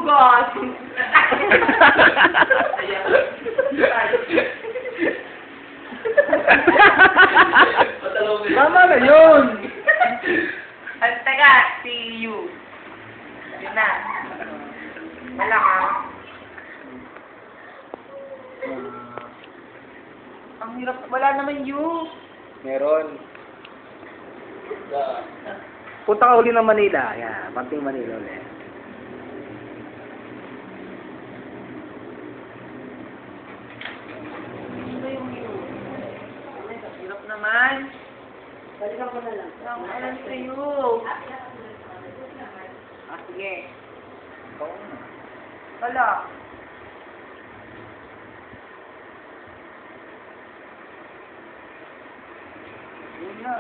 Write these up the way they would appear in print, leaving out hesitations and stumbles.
hugot. Tama na yun! At teka, si U. Yun na. Wala ka. Ang hirap. Wala naman U. Meron. Punta ka uli ng Manila. Yan, panting Manila ulit. Ano yung U? Ang hirap naman. Balikan ko na lang. Ang alam sa U. Ah, sige. Wala. Yun na.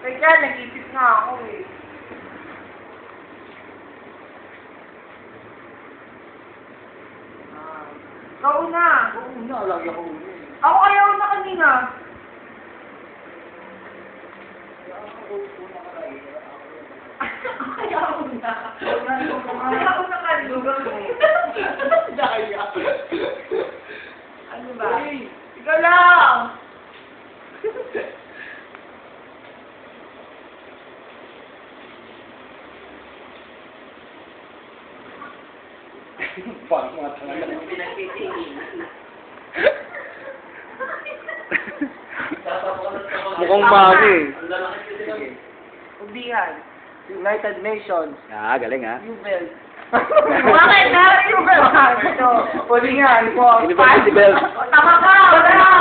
Teka, nag-isip nga ako eh. Ikaw na. Oo na, lagi ako uli. Ako ayaw na kanina. Ayaw na. Ayaw na kanina. Daya. Ano ba? Ikaw lang. Parang mga talaga. Mukhang mami. Ubihan. United Nations. Ah, galing ha. Ubel. Bakit na? Ubel. Ito. Ulingan ko. University Bell. Tama ka.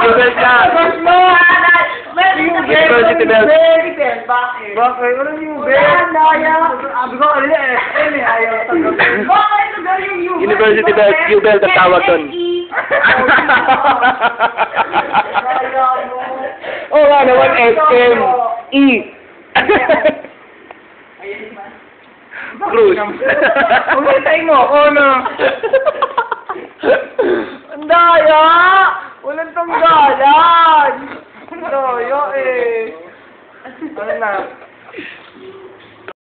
Ubel ka. University Bell. Bakit? Bakit? Walang yung Wala, daya. Sabi ko, ano eh, ayaw tanggapin. Bakit ito daw yung Ubel? University Bell, Ubel, tatawag doon. Oo nga naman, SM. E. Cruz. Umitay mo ako, no? Ang daya! Walang tanggalan! Ang daya eh. Ano na?